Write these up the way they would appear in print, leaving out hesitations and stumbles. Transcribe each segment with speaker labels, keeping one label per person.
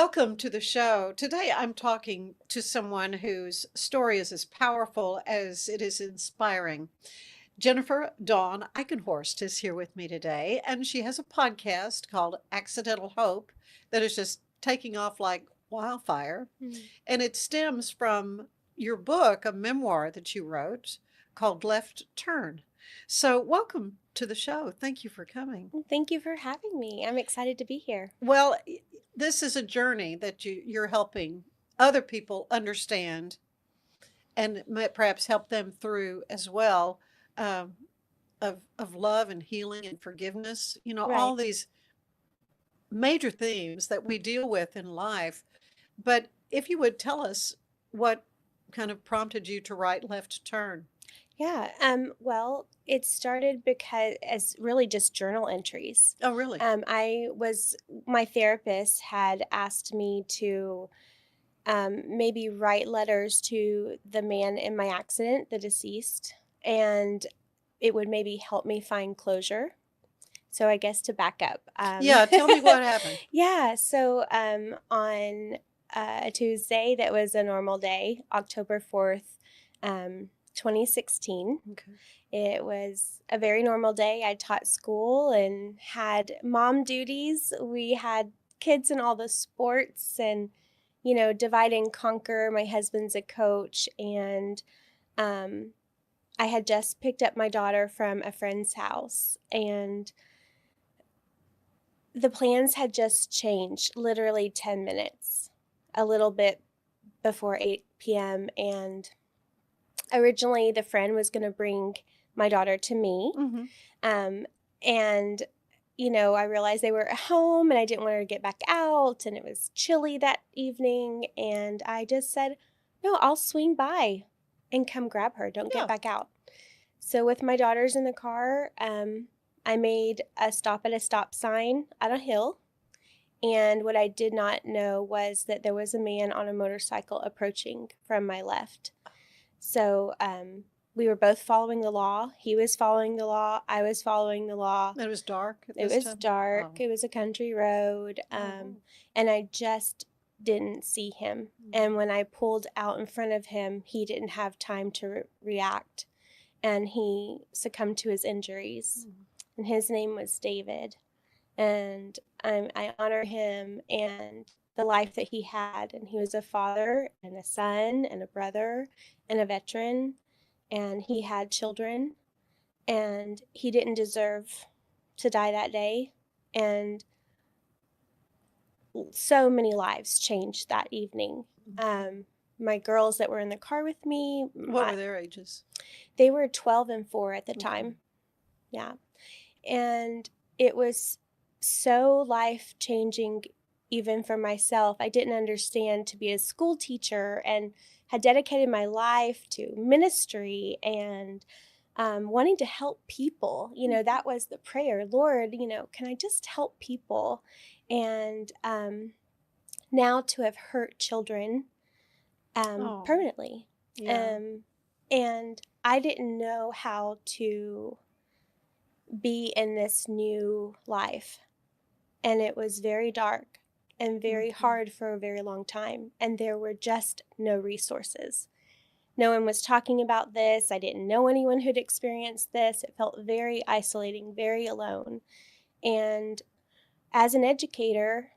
Speaker 1: Welcome to the show. Today I'm talking to someone whose story is as powerful as it is inspiring. Jennifer Dawn Eikenhorst is here with me today, and she has a podcast called Accidental Hope that is just taking off like wildfire.
Speaker 2: Mm.
Speaker 1: And it stems from your book, a memoir that you wrote called Left Turn. So, welcome to the show. Thank you for coming.
Speaker 2: Thank you for having me. I'm excited to be here.
Speaker 1: Well, this is a journey that you're helping other people understand and perhaps help them through as well, um, of love and healing and forgiveness. You know,
Speaker 2: Right.
Speaker 1: all these major themes that we deal with in life. But if you would tell us what kind of prompted you to write Left Turn.
Speaker 2: Yeah. Well, it started because as really just journal entries.
Speaker 1: Oh, really?
Speaker 2: My therapist had asked me to maybe write letters to the man in my accident, the deceased, and it would maybe help me find closure. So I guess to back up.
Speaker 1: Yeah, tell me what happened.
Speaker 2: Yeah. So on a Tuesday that was a normal day, October 4th, 2016.
Speaker 1: Okay.
Speaker 2: It was a very normal day. I taught school and had mom duties. We had kids in all the sports and, divide and conquer. My husband's a coach, and I had just picked up my daughter from a friend's house, and the plans had just changed literally 10 minutes, a little bit before 8 p.m. And originally the friend was going to bring my daughter to me.
Speaker 1: Mm-hmm.
Speaker 2: And, I realized they were at home and I didn't want her to get back out. And it was chilly that evening. And I just said, no, I'll swing by and come grab her. Don't
Speaker 1: Yeah.
Speaker 2: get back out. So with my daughters in the car, I made a stop at a stop sign on a hill. And what I did not know was that there was a man on a motorcycle approaching from my left. So we were both following the law. He was following the law. I was following the law.
Speaker 1: It was dark at
Speaker 2: It
Speaker 1: this
Speaker 2: was
Speaker 1: time?
Speaker 2: dark.
Speaker 1: Oh.
Speaker 2: It was a country road.
Speaker 1: Oh.
Speaker 2: And I just didn't see him. And when I pulled out in front of him, he didn't have time to react. And he succumbed to his injuries. And his name was David. And I honor him and the life that he had. And he was a father and a son and a brother and a veteran. And he had children. And he didn't deserve to die that day. And so many lives changed that evening. My girls that were in the car with me.
Speaker 1: What were their ages?
Speaker 2: They were 12 and 4 at the
Speaker 1: Okay.
Speaker 2: time. Yeah. And it was so life-changing even for myself. I didn't understand to be a school teacher and had dedicated my life to ministry and wanting to help people. That was the prayer. Lord, can I just help people? And now to have hurt children
Speaker 1: Oh.
Speaker 2: permanently.
Speaker 1: Yeah.
Speaker 2: And I didn't know how to be in this new life. And it was very dark and very hard for a very long time. And there were just no resources. No one was talking about this. I didn't know anyone who'd experienced this. It felt very isolating, very alone. And as an educator,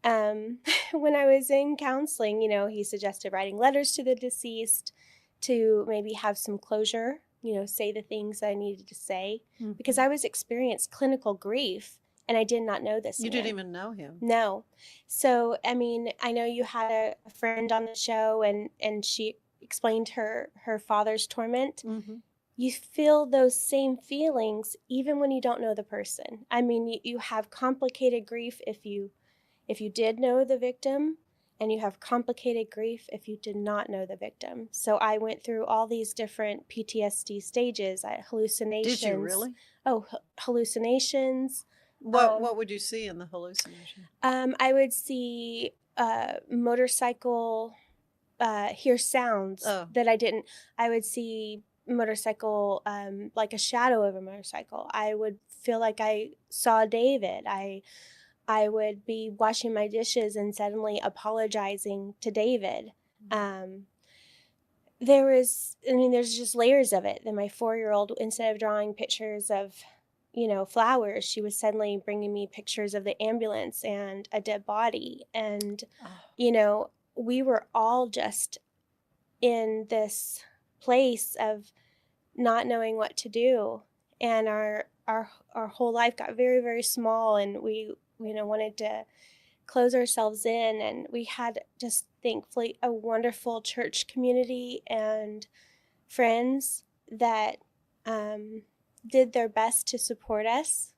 Speaker 2: when I was in counseling, he suggested writing letters to the deceased to maybe have some closure, say the things I needed to say, because I was experienced clinical grief and I did not know this
Speaker 1: You
Speaker 2: man.
Speaker 1: didn't even know him.
Speaker 2: No. So, I know you had a friend on the show and she explained her father's torment.
Speaker 1: Mm-hmm.
Speaker 2: You feel those same feelings even when you don't know the person. You have complicated grief if you did know the victim, and you have complicated grief if you did not know the victim. So I went through all these different PTSD stages. I had hallucinations.
Speaker 1: Did you really?
Speaker 2: Oh, hallucinations.
Speaker 1: What would you see in the hallucination?
Speaker 2: I would see motorcycle, hear sounds that I didn't. I would see motorcycle, like a shadow of a motorcycle. I would feel like I saw David. I would be washing my dishes and suddenly apologizing to David. There's just layers of it. Then my 4-year-old, instead of drawing pictures of, flowers, she was suddenly bringing me pictures of the ambulance and a dead body. And,
Speaker 1: Oh.
Speaker 2: We were all just in this place of not knowing what to do. And our whole life got very, very small, and we, wanted to close ourselves in. And we had just thankfully a wonderful church community and friends that did their best to support us.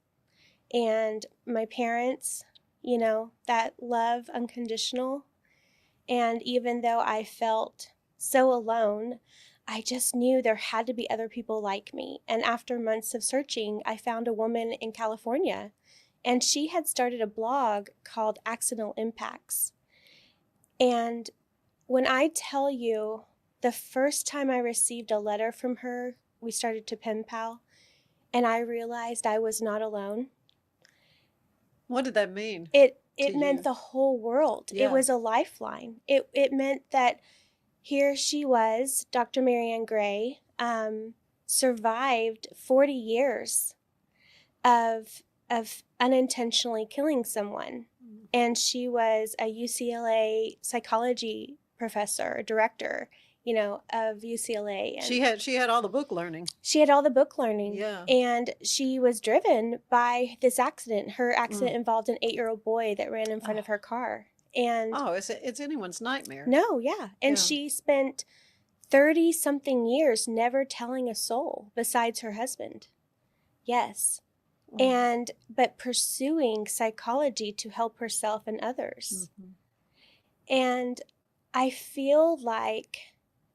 Speaker 2: And my parents, that love unconditional. And even though I felt so alone, I just knew there had to be other people like me. And after months of searching, I found a woman in California, and she had started a blog called Accidental Impacts. And when I tell you, the first time I received a letter from her, we started to pen pal, and I realized I was not alone.
Speaker 1: What did that mean
Speaker 2: It
Speaker 1: to
Speaker 2: meant
Speaker 1: you?
Speaker 2: the whole world. It
Speaker 1: Yeah.
Speaker 2: was a lifeline. It meant that here she was, Dr. Marianne Gray, survived 40 years of unintentionally killing someone. And she was a UCLA psychology professor, director, of UCLA. And
Speaker 1: She had all the book learning.
Speaker 2: she had all the book learning.
Speaker 1: Yeah.
Speaker 2: And she was driven by this accident. Her accident involved an 8-year-old boy that ran in front of her car. And
Speaker 1: it's anyone's nightmare.
Speaker 2: no, yeah. And she spent 30-something years never telling a soul besides her husband. Yes. But pursuing psychology to help herself and others. And I feel like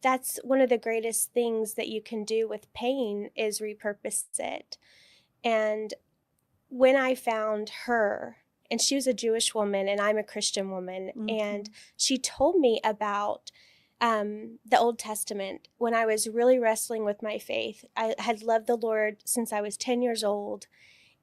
Speaker 2: that's one of the greatest things that you can do with pain is repurpose it. And when I found her, and she was a Jewish woman and I'm a Christian woman, and she told me about the Old Testament when I was really wrestling with my faith. I had loved the Lord since I was 10 years old.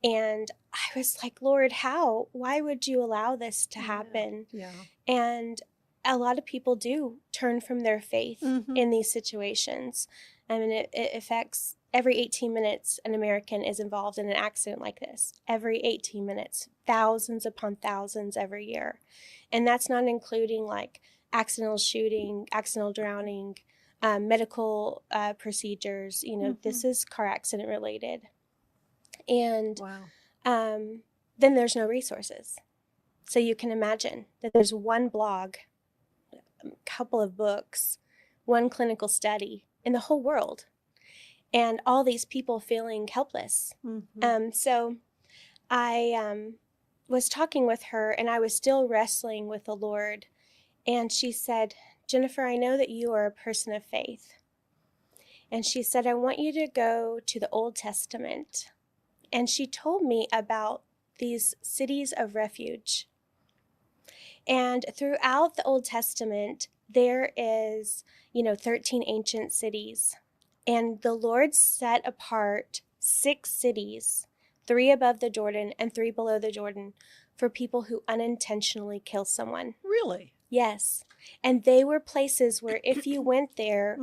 Speaker 2: And I was like, Lord, how? Why would you allow this to happen?
Speaker 1: Yeah.
Speaker 2: And a lot of people do turn from their faith in these situations. I mean, it affects every 18 minutes an American is involved in an accident like this. Every 18 minutes, thousands upon thousands every year. And that's not including like accidental shooting, accidental drowning, medical procedures. This is car accident related. And then there's no resources. So you can imagine that there's one blog, a couple of books, one clinical study in the whole world, and all these people feeling helpless. So I was talking with her, and I was still wrestling with the Lord. And she said, Jennifer, I know that you are a person of faith. And she said, I want you to go to the Old Testament. And she told me about these cities of refuge. And throughout the Old Testament, there is, 13 ancient cities. And the Lord set apart 6 cities, 3 above the Jordan and 3 below the Jordan, for people who unintentionally kill someone.
Speaker 1: Really?
Speaker 2: Yes. And they were places where if you went there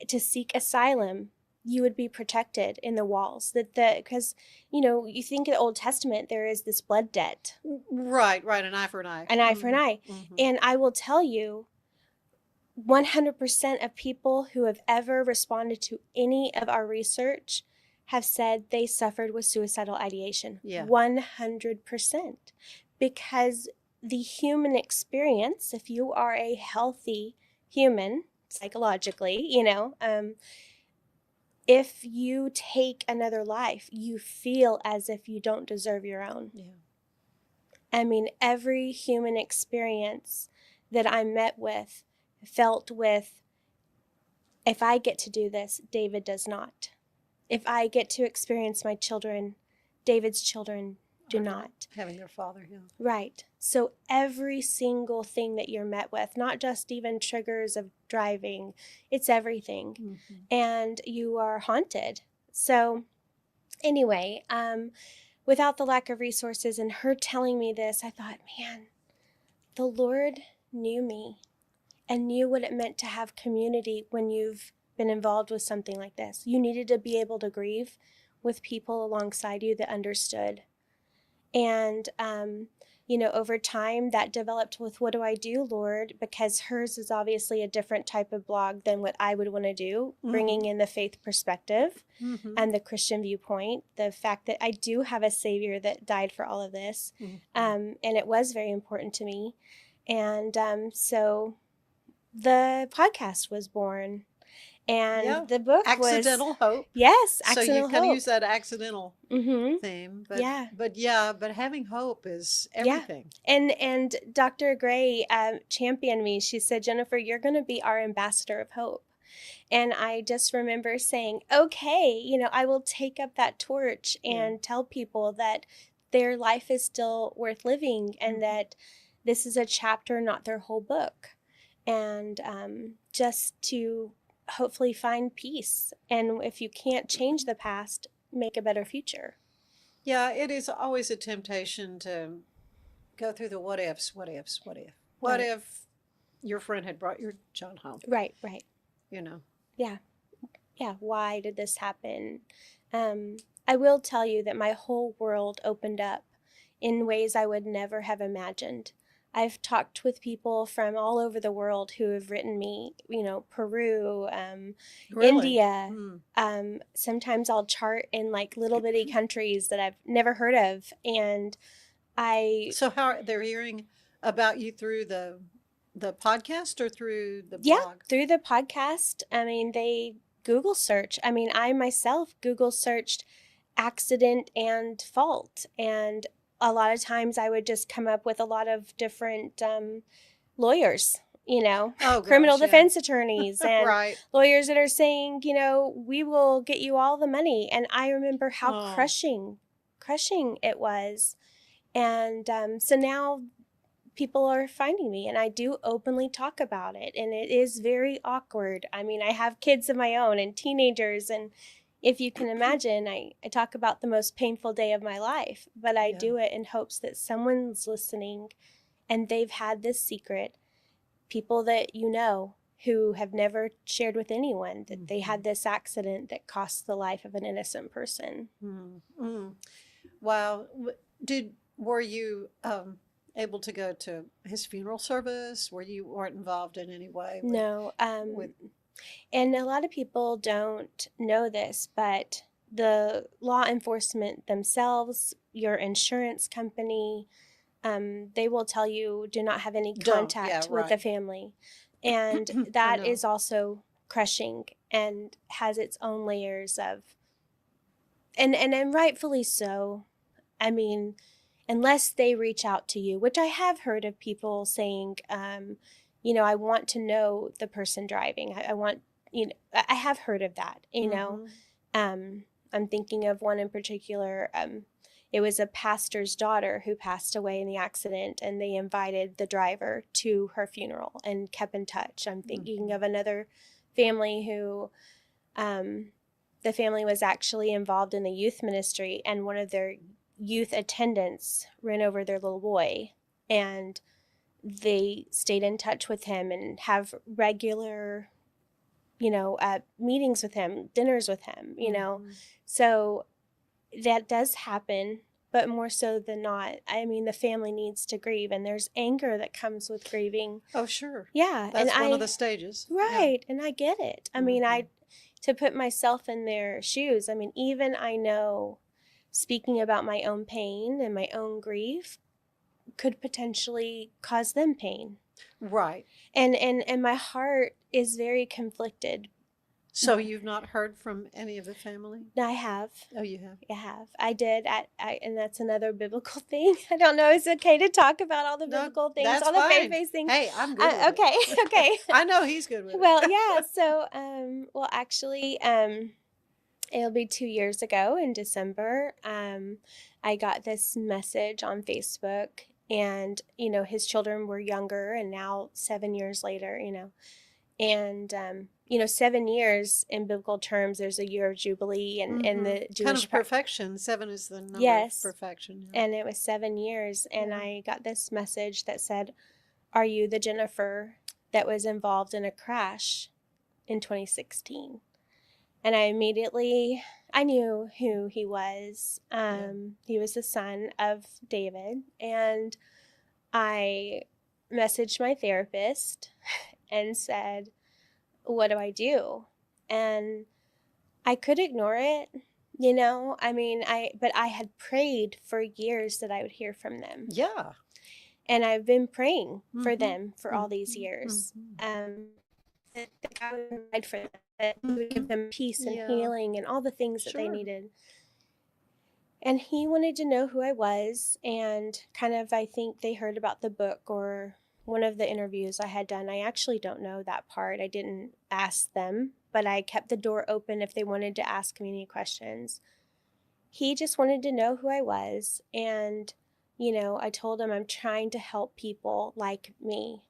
Speaker 2: to seek asylum, you would be protected in the walls. Because, you think in the Old Testament, there is this blood debt.
Speaker 1: Right, an eye for an eye.
Speaker 2: An eye for an eye. And I will tell you, 100% of people who have ever responded to any of our research have said they suffered with suicidal ideation.
Speaker 1: Yeah.
Speaker 2: 100%. Because the human experience, if you are a healthy human, psychologically, if you take another life, you feel as if you don't deserve your own.
Speaker 1: Yeah.
Speaker 2: I mean, every human experience that I met with felt with, if I get to do this, David does not. If I get to experience my children, David's children do not.
Speaker 1: Having their father, yeah.
Speaker 2: Right. So every single thing that you're met with, not just even triggers of driving, it's everything. And you are haunted. So anyway, without the lack of resources and her telling me this, I thought, man, the Lord knew me and knew what it meant to have community when you've been involved with something like this. You needed to be able to grieve with people alongside you that understood. And, over time that developed with, what do I do, Lord? Because hers is obviously a different type of blog than what I would want to do, bringing in the faith perspective and the Christian viewpoint, the fact that I do have a Savior that died for all of this. And it was very important to me. And so the podcast was born. And the book
Speaker 1: Accidental Hope.
Speaker 2: Yes,
Speaker 1: So
Speaker 2: Accidental
Speaker 1: you kind of
Speaker 2: Hope.
Speaker 1: use that accidental theme. But having hope is everything.
Speaker 2: Yeah. And Dr. Gray championed me. She said, Jennifer, you're going to be our ambassador of hope. And I just remember saying, okay, I will take up that torch and tell people that their life is still worth living and that this is a chapter, not their whole book. And just to hopefully find peace. And if you can't change the past, make a better future.
Speaker 1: Yeah, it is always a temptation to go through the what ifs, what ifs, what if. What if your friend had brought your child home?
Speaker 2: Right. Yeah. Why did this happen? I will tell you that my whole world opened up in ways I would never have imagined. I've talked with people from all over the world who have written me, Peru,
Speaker 1: Really?
Speaker 2: India. Sometimes I'll chart in like little bitty countries that I've never heard of. And
Speaker 1: So how they're hearing about you through the podcast or through the blog?
Speaker 2: Yeah, through the podcast. I mean, they Google search. I mean, I myself Google searched accident and fault, and a lot of times I would just come up with a lot of different lawyers, criminal defense attorneys and lawyers that are saying, we will get you all the money. And I remember how crushing it was. And so now people are finding me and I do openly talk about it. And it is very awkward. I mean, I have kids of my own and teenagers, and if you can imagine, I talk about the most painful day of my life, but I do it in hopes that someone's listening and they've had this secret. People that who have never shared with anyone that they had this accident that cost the life of an innocent person.
Speaker 1: Wow. Were you able to go to his funeral service? You weren't involved in any way?
Speaker 2: No. And a lot of people don't know this, but the law enforcement themselves, your insurance company, they will tell you do not have any contact with the family. And that is also crushing and has its own layers of, and rightfully so. I mean, unless they reach out to you, which I have heard of people saying, I want to know the person driving. I want, I have heard of that, I'm thinking of one in particular. It was a pastor's daughter who passed away in the accident, and they invited the driver to her funeral and kept in touch. I'm thinking of another family who, the family was actually involved in the youth ministry, and one of their youth attendants ran over their little boy, and they stayed in touch with him and have regular, meetings with him, dinners with him, So that does happen, but more so than not, I mean, the family needs to grieve, and there's anger that comes with grieving.
Speaker 1: Oh, sure.
Speaker 2: Yeah.
Speaker 1: That's one of the stages.
Speaker 2: Right. Yeah. And I get it. I mean, to put myself in their shoes, I mean, even I know speaking about my own pain and my own grief could potentially cause them pain.
Speaker 1: Right.
Speaker 2: And my heart is very conflicted.
Speaker 1: So you've not heard from any of the family?
Speaker 2: I have.
Speaker 1: Oh, you have?
Speaker 2: I have. I did. And that's another biblical thing. I don't know. It's okay to talk about all the biblical things,
Speaker 1: that's
Speaker 2: all the faith-based things.
Speaker 1: Hey, I'm good with
Speaker 2: okay.
Speaker 1: it.
Speaker 2: Okay.
Speaker 1: I know he's good with it.
Speaker 2: Well, yeah. So, actually, it'll be 2 years ago in December. I got this message on Facebook, and, his children were younger, and now 7 years later, And, 7 years in biblical terms, there's a year of Jubilee in
Speaker 1: Mm-hmm.
Speaker 2: the
Speaker 1: Kind
Speaker 2: Jewish
Speaker 1: of perfection. 7 is the number of
Speaker 2: Yes.
Speaker 1: perfection. Yeah.
Speaker 2: And it was 7 years. And
Speaker 1: Yeah.
Speaker 2: I got this message that said, "Are you the Jennifer that was involved in a crash in 2016?" And I knew who he was. He was the son of David. And I messaged my therapist and said, "What do I do?" And I could ignore it, but I had prayed for years that I would hear from them.
Speaker 1: Yeah.
Speaker 2: And I've been praying for
Speaker 1: Mm-hmm.
Speaker 2: them for all these years.
Speaker 1: Mm-hmm.
Speaker 2: That God would provide for them, that He would give them peace and
Speaker 1: Yeah.
Speaker 2: healing and all the things that they
Speaker 1: Sure.
Speaker 2: needed. And He wanted to know who I was, and kind of, I think they heard about the book or one of the interviews I had done. I actually don't know that part. I didn't ask them, but I kept the door open if they wanted to ask me any questions. He just wanted to know who I was. And, I told him I'm trying to help people like me.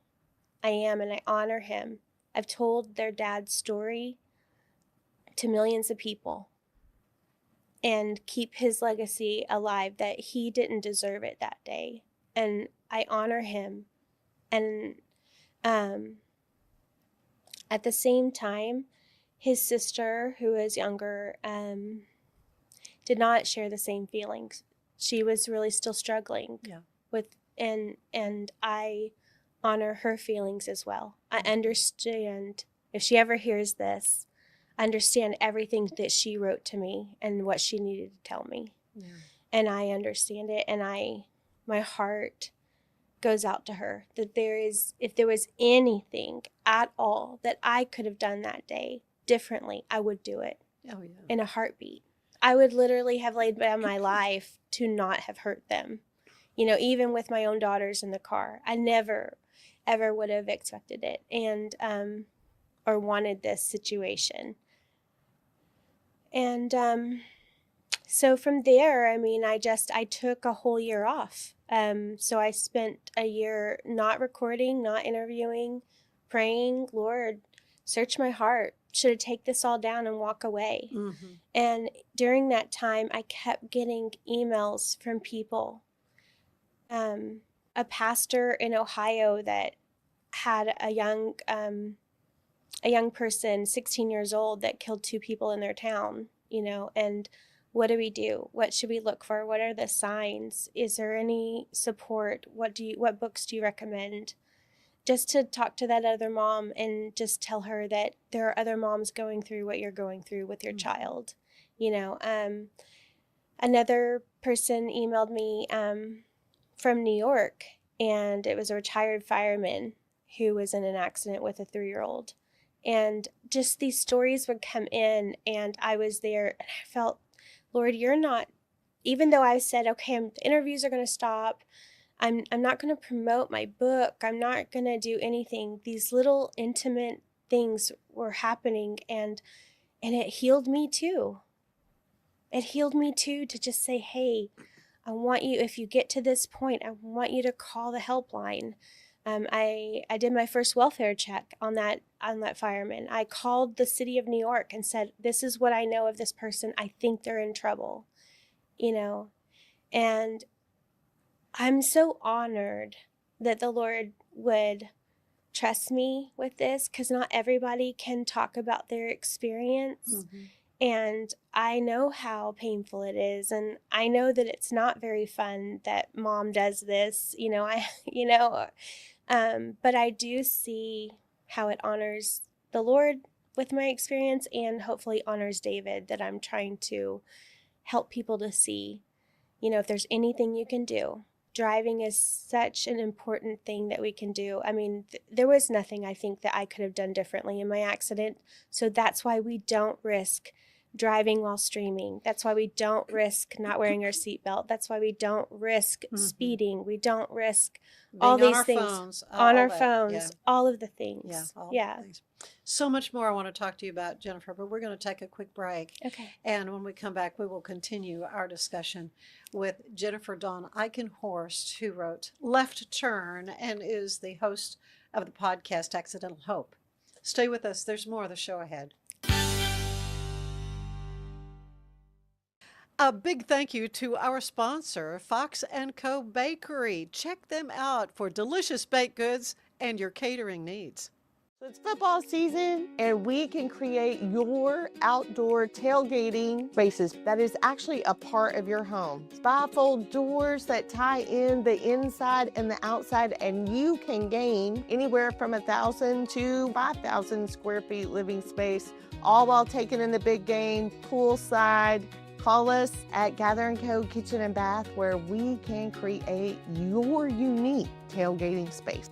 Speaker 2: I am, and I honor him. I've told their dad's story to millions of people and keep his legacy alive, that he didn't deserve it that day. And I honor him. And at the same time, his sister, who is younger, did not share the same feelings. She was really still struggling with, and I honor her feelings as well. I understand, if she ever hears this, I understand everything that she wrote to me and what she needed to tell me.
Speaker 1: Yeah.
Speaker 2: And I understand it, and my heart goes out to her, that if there was anything at all that I could have done that day differently, I would do it.
Speaker 1: Oh, yeah.
Speaker 2: In a heartbeat. I would literally have laid down my life to not have hurt them. Even with my own daughters in the car, I never, ever would have expected it and or wanted this situation. And so from there, I took a whole year off. So I spent a year not recording, not interviewing, praying, "Lord, search my heart. Should I take this all down and walk away?"
Speaker 1: Mm-hmm.
Speaker 2: And during that time, I kept getting emails from people. A pastor in Ohio that had a young person, 16 years old, that killed 2 people in their town, and what do we do? What should we look for? What are the signs? Is there any support? What books do you recommend? Just to talk to that other mom and just tell her that there are other moms going through what you're going through with your child. Another person emailed me from New York, and it was a retired fireman who was in an accident with a 3-year-old. And just these stories would come in, and I was there, and I felt, "Lord, you're not," even though I said, "Okay, the interviews are going to stop. I'm not going to promote my book. I'm not going to do anything." These little intimate things were happening, and it healed me too. It healed me too, to just say, "Hey, I want you, if you get to this point, I want you to call the helpline." I did my first welfare check on that fireman. I called the city of New York and said, "This is what I know of this person. I think they're in trouble," and I'm so honored that the Lord would trust me with this, because not everybody can talk about their experience.
Speaker 1: Mm-hmm.
Speaker 2: And I know how painful it is, and I know that it's not very fun that mom does this, but I do see how it honors the Lord with my experience, and hopefully honors David, that I'm trying to help people to see, if there's anything you can do. Driving is such an important thing that we can do. There was nothing I think that I could have done differently in my accident. So that's why we don't risk driving while streaming. That's why we don't risk not wearing our seatbelt. That's why we don't risk speeding. We don't risk all
Speaker 1: Being on
Speaker 2: these
Speaker 1: our
Speaker 2: things
Speaker 1: phones,
Speaker 2: on
Speaker 1: all
Speaker 2: our
Speaker 1: that.
Speaker 2: phones,
Speaker 1: Yeah.
Speaker 2: all of the things.
Speaker 1: Yeah. All
Speaker 2: Yeah.
Speaker 1: the things. So much more I want to talk to you about, Jennifer, but we're going to take a quick break.
Speaker 2: Okay.
Speaker 1: And when we come back, we will continue our discussion with Jennifer Dawn Eikenhorst, who wrote Left Turn and is the host of the podcast Accidental Hope. Stay with us. There's more of the show ahead. A big thank you to our sponsor, Fox & Co. Bakery. Check them out for delicious baked goods and your catering needs.
Speaker 3: So it's football season, and we can create your outdoor tailgating spaces that is actually a part of your home. Bifold doors that tie in the inside and the outside, and you can gain anywhere from 1,000 to 5,000 square feet living space, all while taking in the big game, poolside. Call us at Gather & Co. Kitchen and Bath, where we can create your unique tailgating space.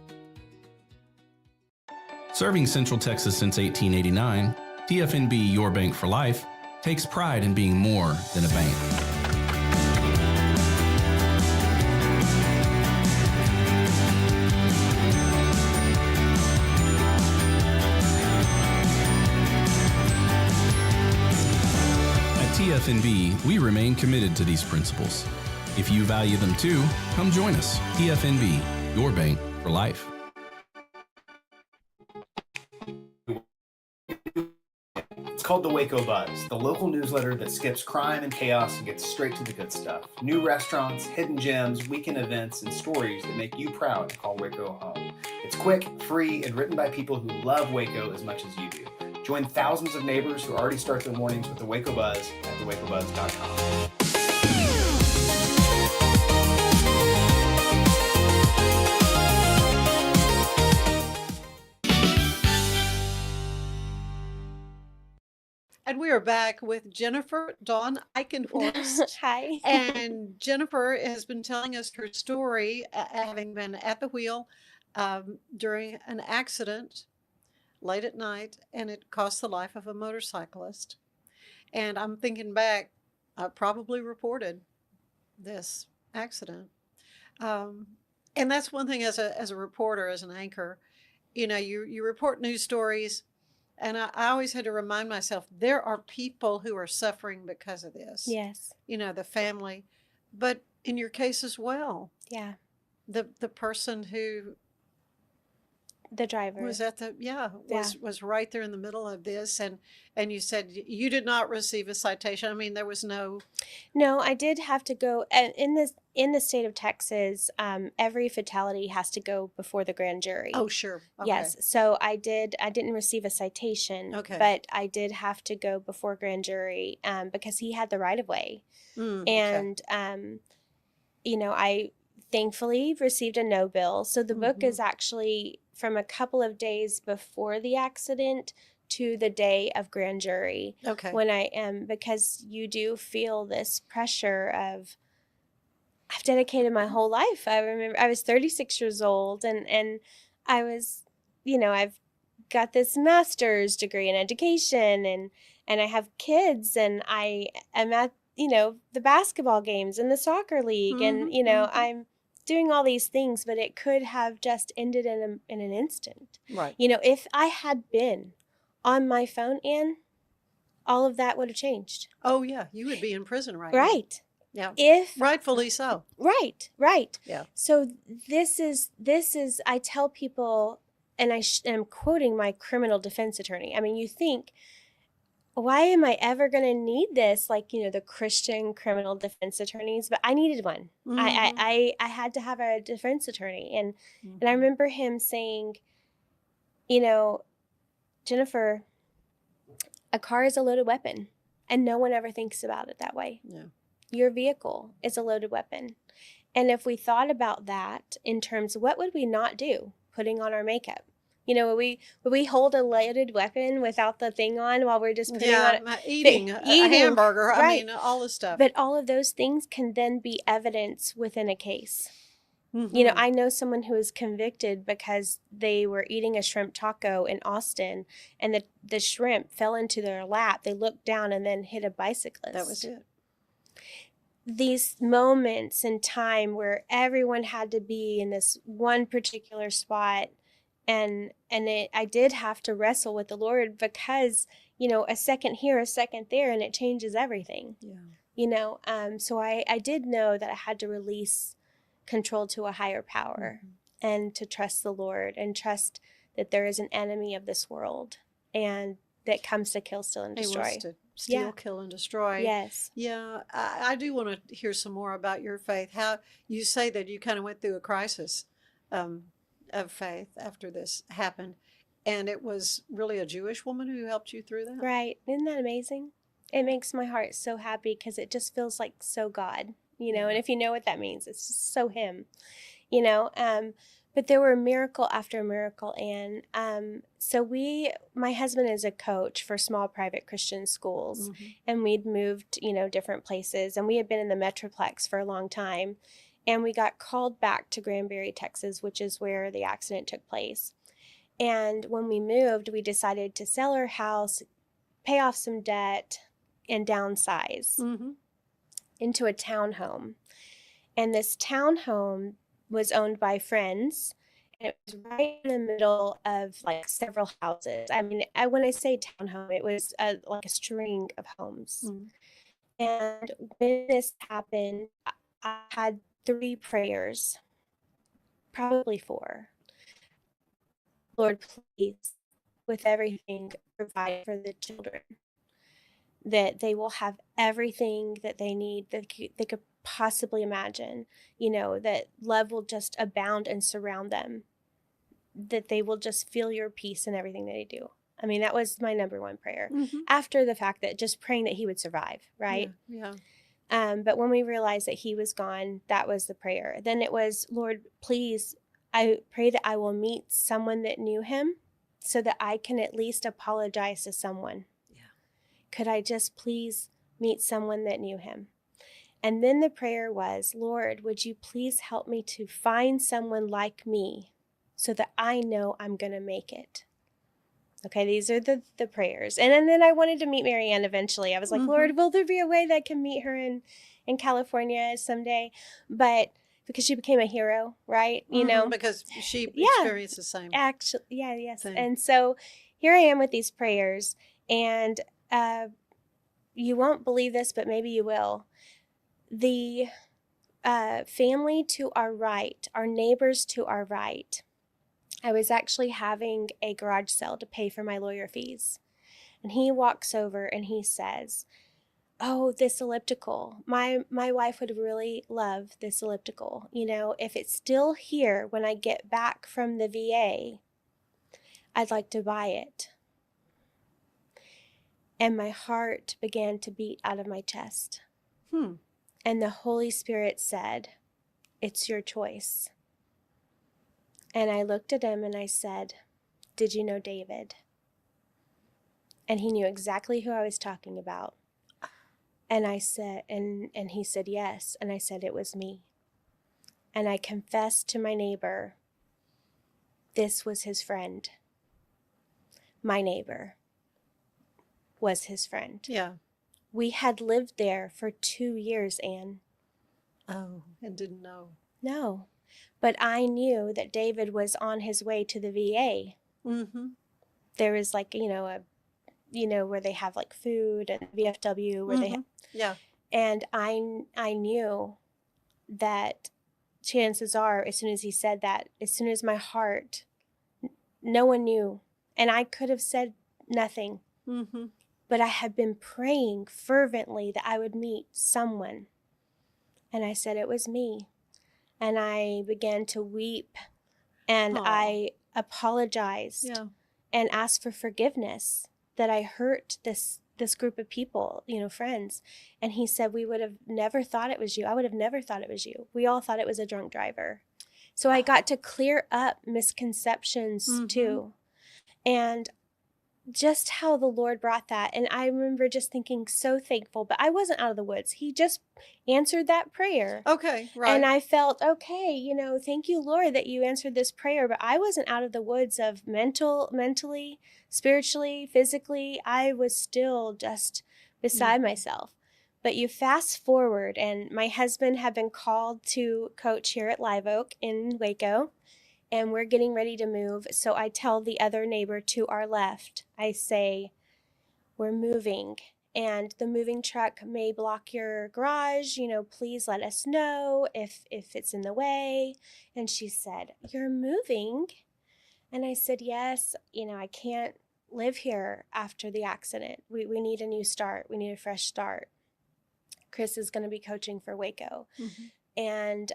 Speaker 4: Serving Central Texas since 1889, TFNB Your Bank for Life takes pride in being more than a bank. At TFNB, we remain committed to these principles. If you value them too, come join us. TFNB, Your Bank for Life.
Speaker 5: It's called the Waco Buzz, the local newsletter that skips crime and chaos and gets straight to the good stuff. New restaurants, hidden gems, weekend events, and stories that make you proud to call Waco home. It's quick, free, and written by people who love Waco as much as you do. Join thousands of neighbors who already start their mornings with the Waco Buzz at thewacobuzz.com.
Speaker 1: And we are back with Jennifer Dawn Eikenhorst.
Speaker 2: Hi.
Speaker 1: And Jennifer has been telling us her story, having been at the wheel during an accident late at night, and it cost the life of a motorcyclist. And I'm thinking back, I probably reported this accident. And that's one thing as a reporter, as an anchor, you report news stories. And I always had to remind myself, there are people who are suffering because of this.
Speaker 2: Yes.
Speaker 1: The family. But in your case as well,
Speaker 2: Yeah.
Speaker 1: the person who
Speaker 2: The driver.
Speaker 1: was was right there in the middle of this. And you said you did not receive a citation. I mean, there was no.
Speaker 2: No, I did have to go in the state of Texas. Every fatality has to go before the grand jury.
Speaker 1: Oh, sure. Okay.
Speaker 2: Yes. So I didn't receive a citation.
Speaker 1: Okay.
Speaker 2: But I did have to go before grand jury because he had the right of way. And I thankfully received a no bill. So the book is actually from a couple of days before the accident to the day of grand jury.
Speaker 1: Okay.
Speaker 2: When I am, because you do feel this pressure of, I've dedicated my whole life. I remember I was 36 years old and I was, I've got this master's degree in education and I have kids and I am at, the basketball games and the soccer league and, I'm doing all these things, but it could have just ended in an instant.
Speaker 1: Right.
Speaker 2: If I had been on my phone, Ann, all of that would have changed.
Speaker 1: Oh, yeah. You would be in prison right now.
Speaker 2: Right.
Speaker 1: Yeah. Rightfully so.
Speaker 2: Right.
Speaker 1: Yeah.
Speaker 2: So this is, I tell people, and I am quoting my criminal defense attorney. I mean, you think, why am I ever going to need this? Like, the Christian criminal defense attorneys, but I needed one. I had to have a defense attorney. And I remember him saying, Jennifer, a car is a loaded weapon and no one ever thinks about it that way.
Speaker 1: Yeah.
Speaker 2: Your vehicle is a loaded weapon. And if we thought about that in terms of what would we not do? Putting on our makeup. Would we hold a loaded weapon without the thing on while we're just putting on
Speaker 1: eating a hamburger,
Speaker 2: right.
Speaker 1: I mean, all this stuff.
Speaker 2: But all of those things can then be evidence within a case. I know someone who was convicted because they were eating a shrimp taco in Austin and the shrimp fell into their lap. They looked down and then hit a bicyclist.
Speaker 1: That was it.
Speaker 2: These moments in time where everyone had to be in this one particular spot. And I did have to wrestle with the Lord because, a second here, a second there, and it changes everything.
Speaker 1: Yeah.
Speaker 2: So I did know that I had to release control to a higher power and to trust the Lord and trust that there is an enemy of this world and that comes to kill, steal, and
Speaker 1: He
Speaker 2: destroy.
Speaker 1: wants to steal,
Speaker 2: Yeah.
Speaker 1: kill, and destroy.
Speaker 2: Yes.
Speaker 1: Yeah, I do want to hear some more about your faith. How you say that you kind of went through a crisis um, of faith after this happened, and it was really a Jewish woman who helped you through that.
Speaker 2: Right. Isn't that amazing? It makes my heart so happy because it just feels like so God, you know,
Speaker 1: Yeah.
Speaker 2: and if you know what that means, it's just so Him, you know. But there were miracle after miracle. And so my husband is a coach for small private Christian schools, and we'd moved, you know, different places, and we had been in the Metroplex for a long time. And we got called back to Granbury, Texas, which is where the accident took place. And when we moved, we decided to sell our house, pay off some debt, and downsize into a townhome. And this townhome was owned by friends, and it was right in the middle of like several houses. I mean, when I say townhome, it was like a string of homes. And when this happened, I had 3 prayers, probably 4. Lord, please, with everything, provide for the children, that they will have everything that they need, that they could possibly imagine, you know, that love will just abound and surround them, that they will just feel your peace in everything that they do. I mean, that was my number one prayer after the fact that just praying that he would survive, right?
Speaker 1: Yeah.
Speaker 2: But when we realized that he was gone, that was the prayer. Then it was, Lord, please, I pray that I will meet someone that knew him so that I can at least apologize to someone. Could I just please meet someone that knew him? And then the prayer was, Lord, would you please help me to find someone like me so that I know I'm going to make it? Okay, these are the prayers. And then I wanted to meet Marianne eventually. I was like, Lord, will there be a way that I can meet her in California someday? But because she became a hero, right? You know?
Speaker 1: Because she experienced the same.
Speaker 2: Actually, yes.
Speaker 1: thing.
Speaker 2: And so here I am with these prayers, and you won't believe this, but maybe you will. The family to our right, our neighbors to our right, I was actually having a garage sale to pay for my lawyer fees. And he walks over and he says, oh, this elliptical. My wife would really love this elliptical. You know, if it's still here when I get back from the VA, I'd like to buy it. And my heart began to beat out of my chest. And the Holy Spirit said, it's your choice. And I looked at him and I said, did you know David? And he knew exactly who I was talking about. And I said, and he said, yes. And I said, it was me. And I confessed to my neighbor, this was his friend. My neighbor was his friend.
Speaker 1: Yeah.
Speaker 2: We had lived there for 2 years, Anne.
Speaker 1: Oh, and didn't know.
Speaker 2: No. But I knew that David was on his way to the VA. There was like, where they have like food and VFW where they have.
Speaker 1: Yeah.
Speaker 2: And I knew that chances are, as soon as he said that, as soon as my heart, no one knew. And I could have said nothing. But I had been praying fervently that I would meet someone. And I said, it was me. And I began to weep, and I apologized and asked for forgiveness that I hurt this group of people, friends. And he said, we would have never thought it was you. I would have never thought it was you. We all thought it was a drunk driver. So I got to clear up misconceptions too. And just how the Lord brought that. And I remember just thinking so thankful, but I wasn't out of the woods. He just answered that prayer.
Speaker 1: Okay, right.
Speaker 2: And I felt, okay, thank you, Lord, that you answered this prayer, but I wasn't out of the woods of mentally, spiritually, physically. I was still just beside myself. But you fast forward, and my husband had been called to coach here at Live Oak in Waco. And we're getting ready to move. So I tell the other neighbor to our left, I say, we're moving and the moving truck may block your garage. Please let us know if it's in the way. And she said, you're moving? And I said, yes, I can't live here after the accident. We need a new start. We need a fresh start. Chris is going to be coaching for Waco.
Speaker 1: Mm-hmm.
Speaker 2: And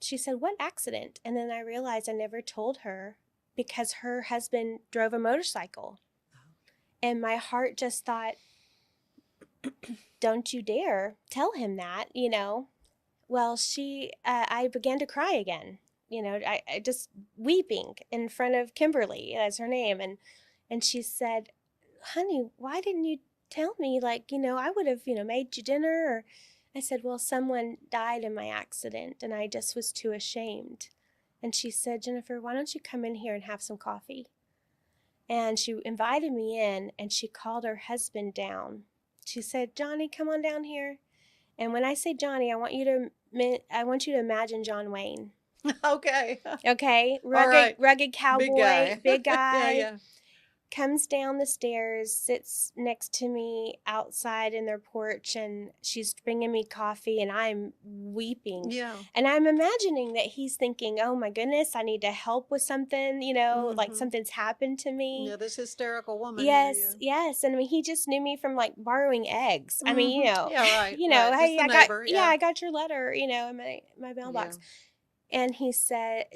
Speaker 2: she said, what accident? And then I realized I never told her because her husband drove a motorcycle. And my heart just thought, don't you dare tell him that, Well, I began to cry again, I just weeping in front of Kimberly, that's her name. And she said, honey, why didn't you tell me? Like, I would have, made you dinner. Or I said, well, someone died in my accident and I just was too ashamed. And she said, Jennifer, why don't you come in here and have some coffee? And she invited me in and she called her husband down. She said, Johnny, come on down here. And when I say Johnny, I want you to imagine John Wayne.
Speaker 1: Okay.
Speaker 2: Okay,
Speaker 1: right.
Speaker 2: rugged cowboy, big guy.
Speaker 1: Yeah.
Speaker 2: Comes down the stairs, sits next to me outside in their porch, and she's bringing me coffee, and I'm weeping.
Speaker 1: Yeah.
Speaker 2: And I'm imagining that he's thinking, oh my goodness, I need to help with something, like something's happened to me.
Speaker 1: Yeah, this hysterical woman.
Speaker 2: Yes, yes. And I mean, he just knew me from like borrowing eggs. I mean,
Speaker 1: Yeah, right.
Speaker 2: right. Hey, I got your letter, in my mailbox. Yeah. And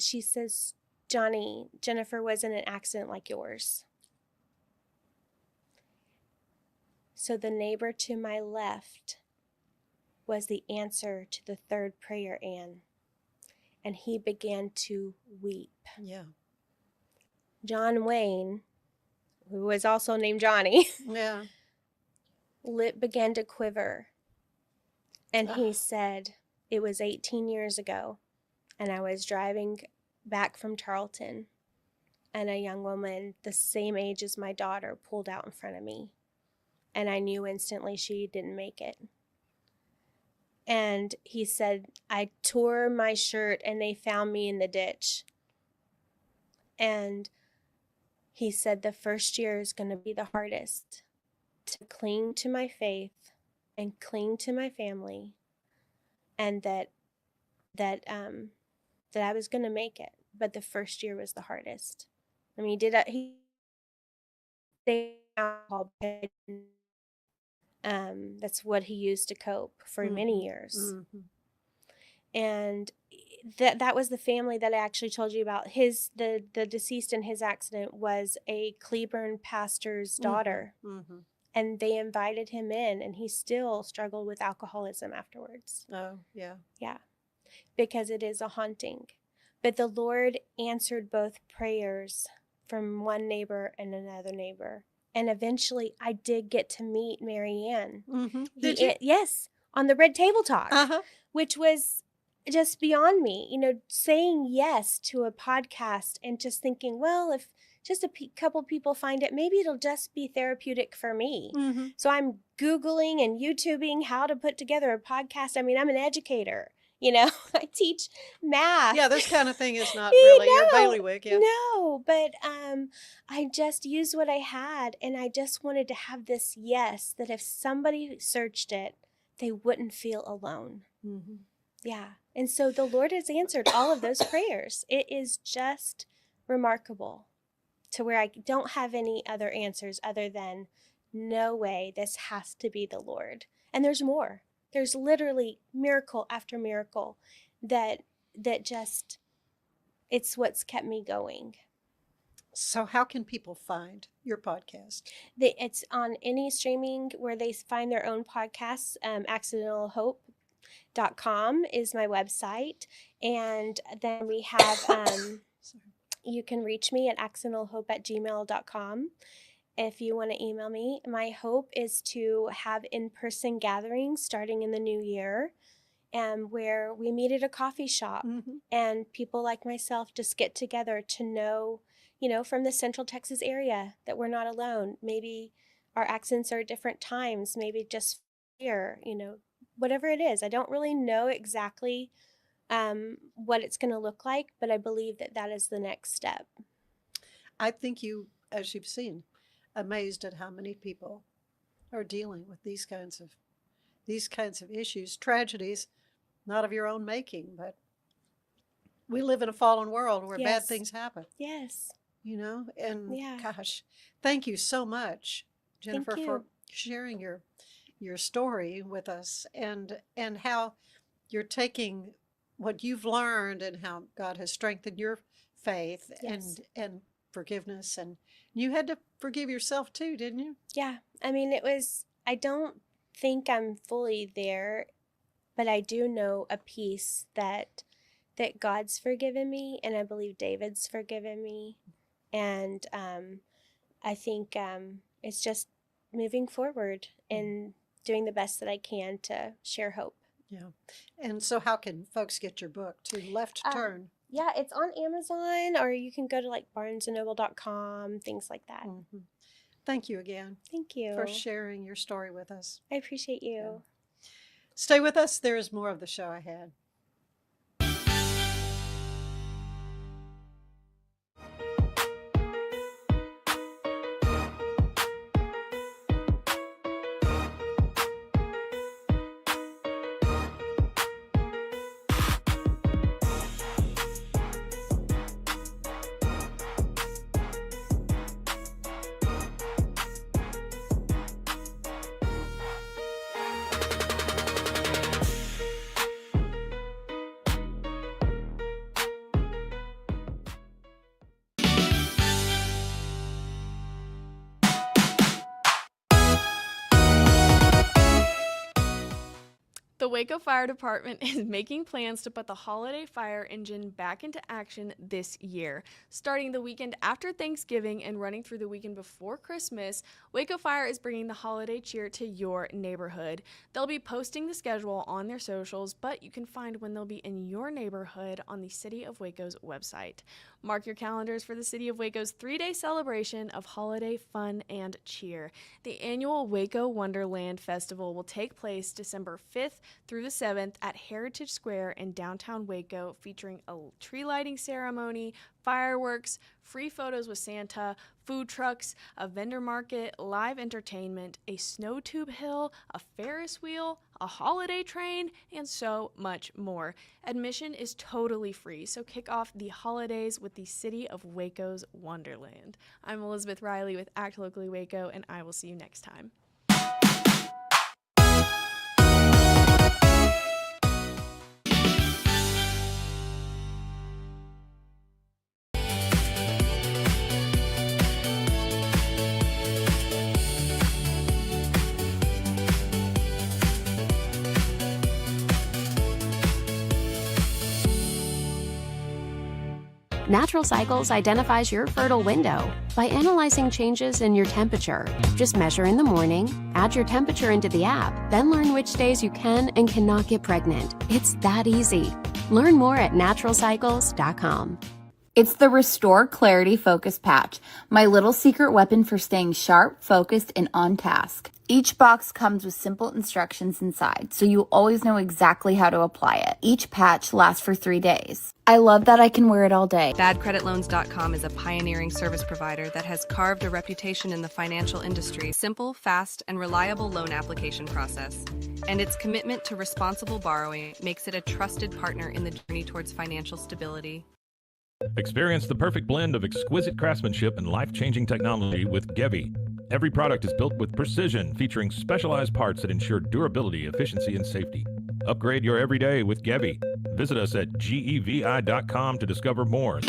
Speaker 2: she says, Johnny, Jennifer was in an accident like yours. So the neighbor to my left was the answer to the third prayer, Anne. And he began to weep.
Speaker 1: Yeah.
Speaker 2: John Wayne, who was also named Johnny,
Speaker 1: yeah,
Speaker 2: lip began to quiver. And he said, it was 18 years ago, and I was driving back from Tarleton, and a young woman the same age as my daughter pulled out in front of me. And I knew instantly she didn't make it. And he said, I tore my shirt and they found me in the ditch. And he said, the first year is going to be the hardest, to cling to my faith and cling to my family, and that I was going to make it. But the first year was the hardest. I mean, he stayed alcohol. That's what he used to cope for many years. And that was the family that I actually told you about. The deceased in his accident was a Cleburne pastor's daughter. And they invited him in, and he still struggled with alcoholism afterwards.
Speaker 1: Oh, yeah.
Speaker 2: Yeah, because it is a haunting. But the Lord answered both prayers from one neighbor and another neighbor. And eventually, I did get to meet Mary Ann.
Speaker 1: Did you?
Speaker 2: Yes, on the Red Table Talk, which was just beyond me. Saying yes to a podcast and just thinking, well, if just a couple people find it, maybe it'll just be therapeutic for me. So I'm Googling and YouTubing how to put together a podcast. I mean, I'm an educator. I teach math.
Speaker 1: Yeah, this kind of thing is not really your bailiwick. Yeah.
Speaker 2: No, but I just used what I had, and I just wanted to have this yes, that if somebody searched it, they wouldn't feel alone. Yeah, and so the Lord has answered all of those prayers. It is just remarkable, to where I don't have any other answers other than, no way, this has to be the Lord. And there's more. There's literally miracle after miracle that just, it's what's kept me going.
Speaker 1: So how can people find your podcast?
Speaker 2: It's on any streaming where they find their own podcasts. accidentalhope.com is my website. And then we have, you can reach me at accidentalhope@gmail.com. If you want to email me. My hope is to have in-person gatherings starting in the new year, where we meet at a coffee shop and people like myself just get together to know, from the Central Texas area, that we're not alone. Maybe our accents are at different times, maybe just here, whatever it is. I don't really know exactly what it's going to look like, but I believe that is the next step.
Speaker 1: I think you, as you've seen, amazed at how many people are dealing with these kinds of issues, tragedies, not of your own making, but we live in a fallen world where bad things happen.
Speaker 2: Yes.
Speaker 1: And
Speaker 2: Yeah.
Speaker 1: gosh, thank you so much, Jennifer,
Speaker 2: Thank
Speaker 1: for
Speaker 2: you.
Speaker 1: sharing your story with us, and how you're taking what you've learned and how God has strengthened your faith
Speaker 2: Yes.
Speaker 1: and forgiveness. And you had to forgive yourself too, didn't you?
Speaker 2: Yeah. I mean, I don't think I'm fully there, but I do know a piece that God's forgiven me, and I believe David's forgiven me. And I think it's just moving forward and doing the best that I can to share hope.
Speaker 1: Yeah. And so how can folks get your book, To Left Turn?
Speaker 2: Yeah, it's on Amazon, or you can go to like barnesandnoble.com, things like that.
Speaker 1: Mhm. Thank you again
Speaker 2: Thank you.
Speaker 1: for sharing your story with us.
Speaker 2: I appreciate you.
Speaker 1: Stay with us. There is more of the show ahead.
Speaker 6: The Waco Fire Department is making plans to put the holiday fire engine back into action this year. Starting the weekend after Thanksgiving and running through the weekend before Christmas, Waco Fire is bringing the holiday cheer to your neighborhood. They'll be posting the schedule on their socials, but you can find when they'll be in your neighborhood on the City of Waco's website. Mark your calendars for the City of Waco's 3-day celebration of holiday fun and cheer. The annual Waco Wonderland Festival will take place December 5th through the 7th at Heritage Square in downtown Waco, featuring a tree lighting ceremony, fireworks, free photos with Santa, food trucks, a vendor market, live entertainment, a snow tube hill, a Ferris wheel, a holiday train, and so much more. Admission is totally free, so kick off the holidays with the City of Waco's Wonderland. I'm Elizabeth Riley with Act Locally Waco, and I will see you next time.
Speaker 7: Natural Cycles identifies your fertile window by analyzing changes in your temperature. Just measure in the morning, add your temperature into the app, then learn which days you can and cannot get pregnant. It's that easy. Learn more at naturalcycles.com.
Speaker 8: It's the Restore Clarity Focus Patch, my little secret weapon for staying sharp, focused, and on task. Each box comes with simple instructions inside, so you always know exactly how to apply it. Each patch lasts for 3 days. I love that I can wear it all day.
Speaker 9: BadCreditLoans.com is a pioneering service provider that has carved a reputation in the financial industry. Simple, fast, and reliable loan application process. And its commitment to responsible borrowing makes it a trusted partner in the journey towards financial stability.
Speaker 10: Experience the perfect blend of exquisite craftsmanship and life-changing technology with Gevi. Every product is built with precision, featuring specialized parts that ensure durability, efficiency, and safety. Upgrade your everyday with Gevi. Visit us at gevi.com to discover more.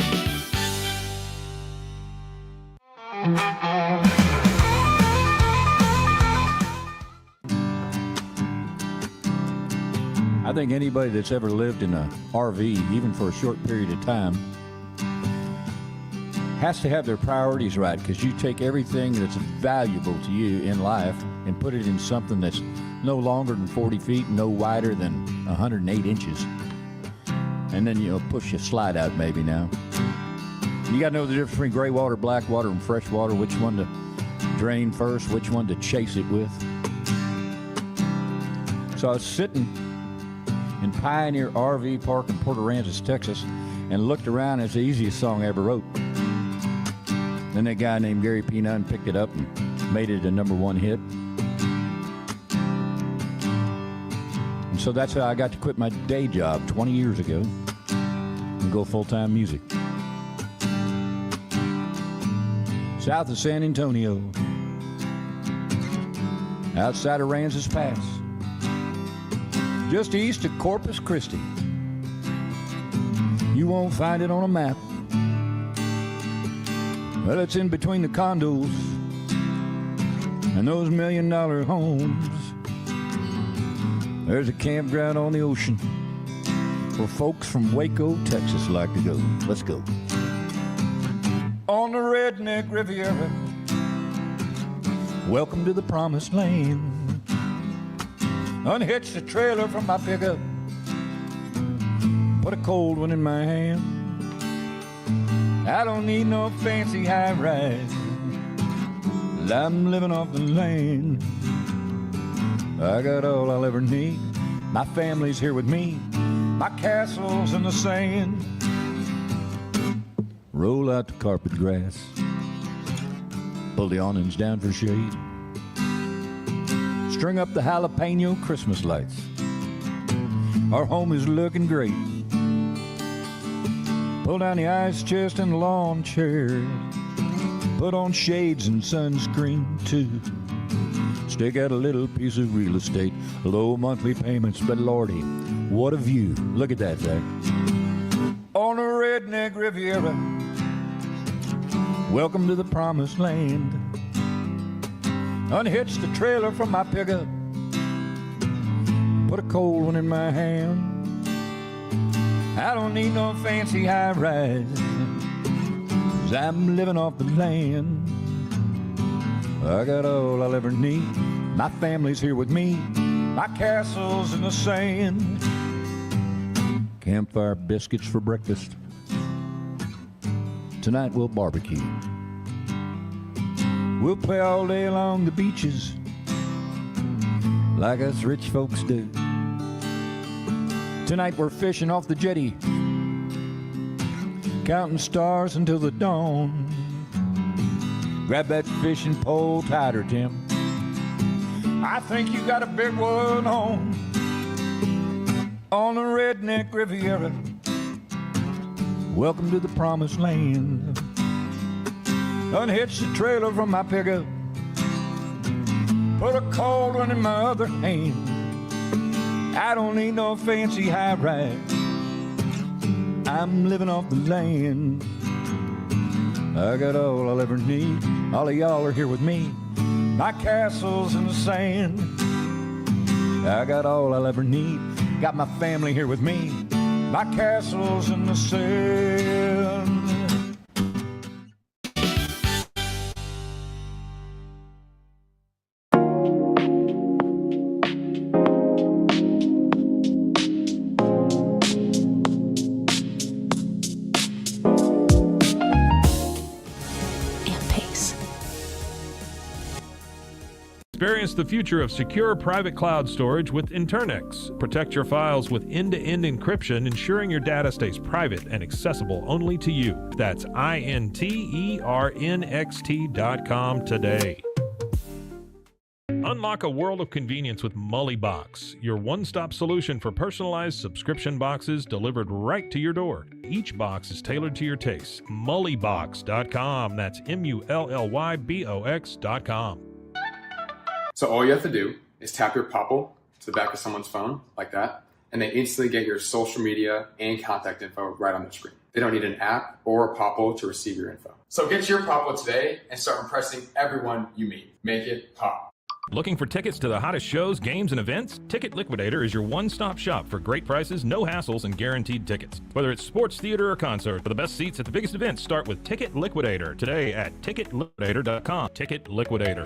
Speaker 11: I think anybody that's ever lived in an RV, even for a short period of time, has to have their priorities right, because you take everything that's valuable to you in life and put it in something that's no longer than 40 feet, no wider than 108 inches. And then you'll push your slide out maybe now. You got to know the difference between gray water, black water, and fresh water, which one to drain first, which one to chase it with. So I was sitting in Pioneer RV Park in Port Aransas, Texas, and looked around. It's the easiest song I ever wrote. Then that guy named Gary P. Nunn picked it up and made it a #1 hit. And so that's how I got to quit my day job 20 years ago and go full-time music. south of San Antonio, outside of Aransas Pass, just east of Corpus Christi. You won't find it on a map. Well, it's in between the condos and those $1 million homes. There's a campground on the ocean where folks from Waco, Texas like to go. Let's go. On the Redneck Riviera, welcome to the promised land. Unhitch the trailer from my pickup, put a cold one in my hand. I don't need no fancy high rise, I'm living off the land. I got all I'll ever need. My family's here with me. My castle's in the sand. Roll out the carpet grass, pull the awnings down for shade, string up the jalapeno Christmas lights. Our home is looking great. Pull down the ice chest and lawn chairs, put on shades and sunscreen too. Stick out a little piece of real estate, low monthly payments, but lordy, what a view. Look at that, Zach. On the Redneck Riviera, welcome to the promised land. Unhitch the trailer from my pickup, put a cold one in my hand. I don't need no fancy high rise, 'cause I'm living off the land. I got all I'll ever need. My family's here with me. My castle's in the sand. Campfire biscuits for breakfast. Tonight we'll barbecue. We'll play all day along the beaches like us rich folks do. Tonight we're fishing off the jetty, counting stars until the dawn. Grab that fishing pole tighter, Tim. I think you got a big one on the Redneck Riviera. Welcome to the promised land. Unhitch the trailer from my pickup, put a cold one in my other hand. I don't need no fancy high rise, I'm living off the land. I got all I'll ever need. All of y'all are here with me. My castle's in the sand. I got all I'll ever need. Got my family here with me. My castle's in the sand.
Speaker 10: Experience the future of secure private cloud storage with Internex. Protect your files with end-to-end encryption, ensuring your data stays private and accessible only to you. That's INTERNXT.com today. Unlock a world of convenience with Mullybox, your one-stop solution for personalized subscription boxes delivered right to your door. Each box is tailored to your taste. Mullybox.com. That's MULLYBOX.com.
Speaker 12: So all you have to do is tap your Popple to the back of someone's phone, like that, and they instantly get your social media and contact info right on their screen. They don't need an app or a Popple to receive your info. So get your Popple today and start impressing everyone you meet. Make it pop.
Speaker 10: Looking for tickets to the hottest shows, games, and events? Ticket Liquidator is your one-stop shop for great prices, no hassles, and guaranteed tickets. Whether it's sports, theater, or concert, for the best seats at the biggest events, start with Ticket Liquidator today at ticketliquidator.com. Ticket Liquidator.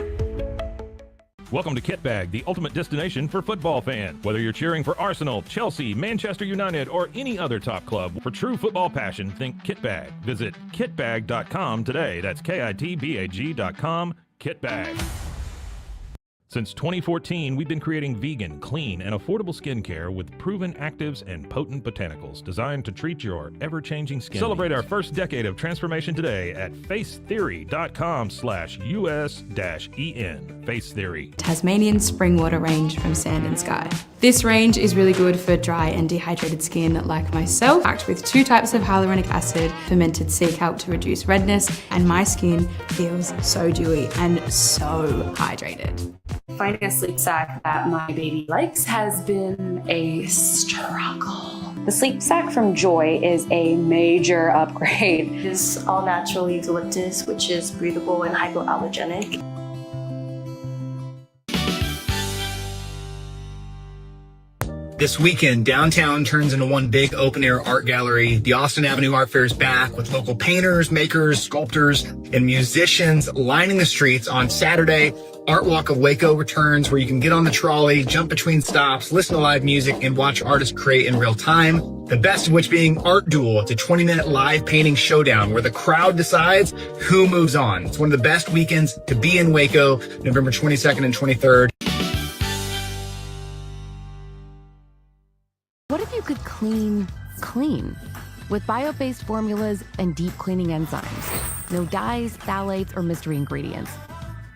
Speaker 10: Welcome to Kitbag, the ultimate destination for football fans. Whether you're cheering for Arsenal, Chelsea, Manchester United, or any other top club, for true football passion, think Kitbag. Visit kitbag.com today. That's KITBAG.com. Kitbag. Since 2014, we've been creating vegan, clean, and affordable skincare with proven actives and potent botanicals designed to treat your ever-changing skin. Celebrate our first decade of transformation today at facetheory.com/US-EN. Face Theory.
Speaker 13: Tasmanian spring water range from Sand and Sky. This range is really good for dry and dehydrated skin like myself, packed with 2 types of hyaluronic acid, fermented sea kelp to reduce redness, and my skin feels so dewy and so hydrated.
Speaker 14: Finding a sleep sack that my baby likes has been a struggle.
Speaker 15: The sleep sack from Joy is a major upgrade.
Speaker 14: It is all natural eucalyptus, which is breathable and hypoallergenic.
Speaker 5: This weekend, downtown turns into one big open-air art gallery. The Austin Avenue Art Fair is back with local painters, makers, sculptors, and musicians lining the streets on Saturday. Art Walk of Waco returns, where you can get on the trolley, jump between stops, listen to live music, and watch artists create in real time. The best of which being Art Duel. It's a 20-minute live painting showdown where the crowd decides who moves on. It's one of the best weekends to be in Waco, November 22nd and 23rd.
Speaker 8: What if you could clean clean? With bio-based formulas and deep cleaning enzymes. No dyes, phthalates, or mystery ingredients.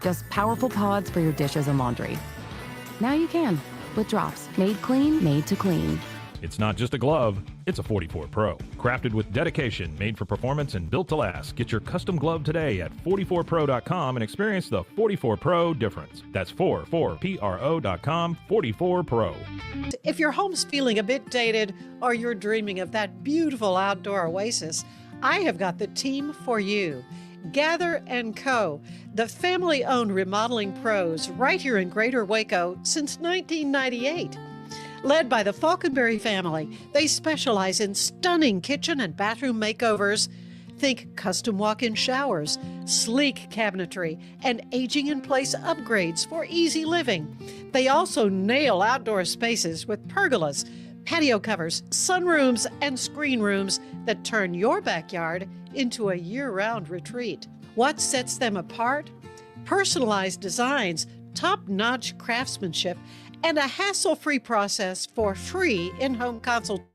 Speaker 8: Just powerful pods for your dishes and laundry. Now you can, with drops. Made clean, made to clean.
Speaker 10: It's not just a glove, it's a 44 Pro. Crafted with dedication, made for performance, and built to last. Get your custom glove today at 44pro.com and experience the 44 Pro difference. That's 44pro.com, 44 Pro.
Speaker 1: If your home's feeling a bit dated or you're dreaming of that beautiful outdoor oasis, I have got the team for you. Gather & Co., the family-owned remodeling pros right here in Greater Waco since 1998. Led by the Falconberry family, they specialize in stunning kitchen and bathroom makeovers. Think custom walk-in showers, sleek cabinetry, and aging-in-place upgrades for easy living. They also nail outdoor spaces with pergolas, patio covers, sunrooms, and screen rooms that turn your backyard into a year-round retreat. What sets them apart? Personalized designs, top-notch craftsmanship, and a hassle-free process for free in-home consultation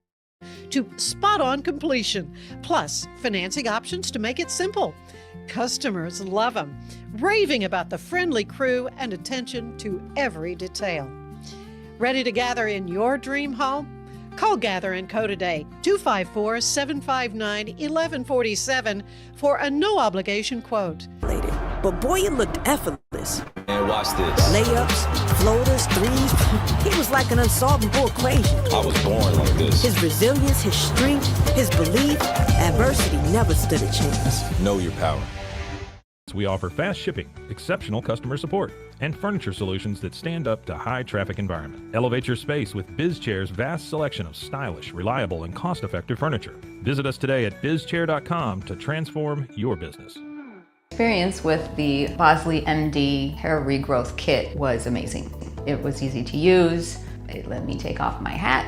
Speaker 1: to spot-on completion, plus financing options to make it simple. Customers love them, raving about the friendly crew and attention to every detail. Ready to gather in your dream home? Call Gather & Co. today, 254-759-1147 for a no-obligation quote.
Speaker 16: But boy, it looked effortless.
Speaker 17: And watch this.
Speaker 16: Layups, floaters, threes. He was like an unsolvable equation.
Speaker 17: I was born like this.
Speaker 16: His resilience, his strength, his belief, adversity never stood a chance.
Speaker 17: Know your power.
Speaker 10: We offer fast shipping, exceptional customer support, and furniture solutions that stand up to high traffic environment. Elevate your space with BizChair's vast selection of stylish, reliable, and cost-effective furniture. Visit us today at bizchair.com to transform your business.
Speaker 8: Experience with the Bosley MD hair regrowth kit was amazing. It was easy to use. It let me take off my hat.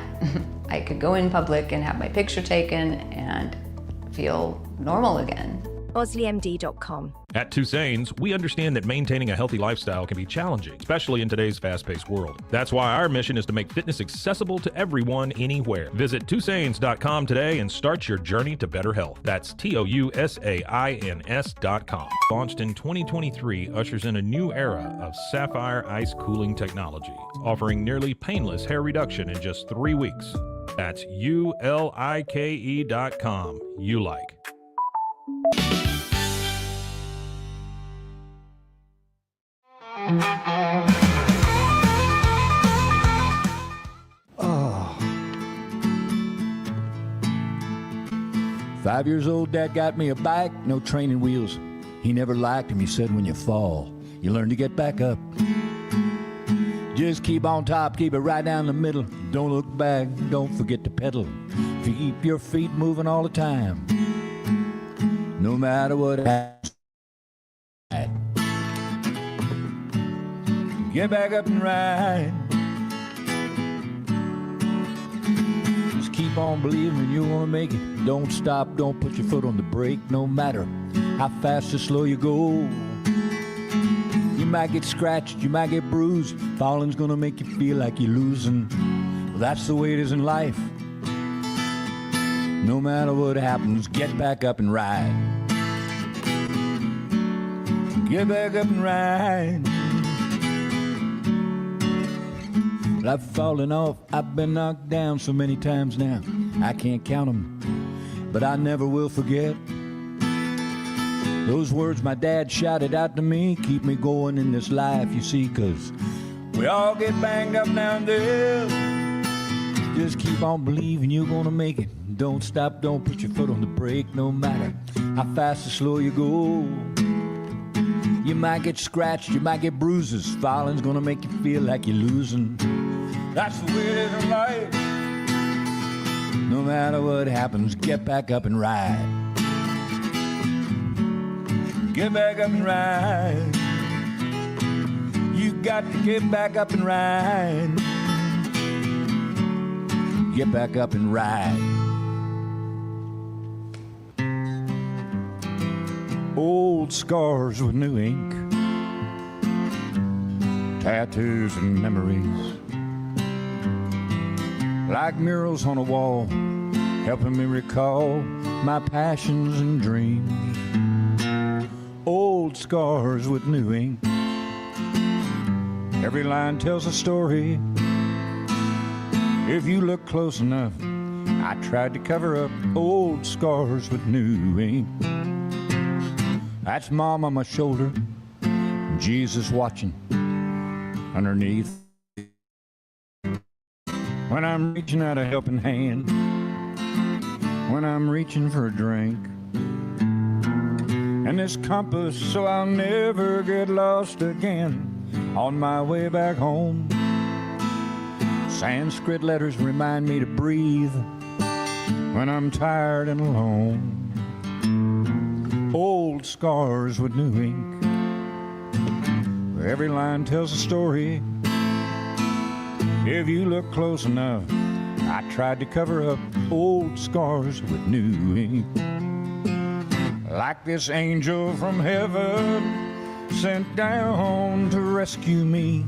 Speaker 8: I could go in public and have my picture taken and feel normal again.
Speaker 18: BosleyMD.com.
Speaker 10: At Tusain's, we understand that maintaining a healthy lifestyle can be challenging, especially in today's fast-paced world. That's why our mission is to make fitness accessible to everyone, anywhere. Visit Tusains.com today and start your journey to better health. That's TOUSAINS.com. Launched in 2023, ushers in a new era of sapphire ice cooling technology, offering nearly painless hair reduction in just 3 weeks. That's ULIKE.com. You like.
Speaker 11: Oh. 5 years old, Dad got me a bike, no training wheels. He never liked him. He said, when you fall, you learn to get back up. Just keep on top, keep it right down the middle. Don't look back, don't forget to pedal. Keep your feet moving all the time. No matter what happens. Get back up and ride. Just keep on believing you want to make it. Don't stop, don't put your foot on the brake. No matter how fast or slow you go, you might get scratched, you might get bruised. Falling's gonna make you feel like you're losing. Well, that's the way it is in life. No matter what happens, get back up and ride. Get back up and ride. Well, I've fallen off, I've been knocked down so many times now, I can't count them, but I never will forget those words my dad shouted out to me. Keep me going in this life, you see, 'cause we all get banged up now and then. Just keep on believing you're gonna make it. Don't stop, don't put your foot on the brake, no matter how fast or slow you go. You might get scratched, you might get bruises. Falling's gonna make you feel like you're losing. That's the way it is in life. No matter what happens, get back up and ride. Get back up and ride. You got to get back up and ride. Get back up and ride. Old scars with new ink, tattoos and memories, like murals on a wall, helping me recall my passions and dreams. Old scars with new ink, every line tells a story. If you look close enough, I tried to cover up old scars with new ink. That's Mom on my shoulder, Jesus watching underneath. When I'm reaching out a helping hand, when I'm reaching for a drink, and this compass so I'll never get lost again on my way back home. Sanskrit letters remind me to breathe when I'm tired and alone. Old scars with new ink, every line tells a story. If you look close enough, I tried to cover up old scars with new ink. Like this angel from heaven sent down to rescue me,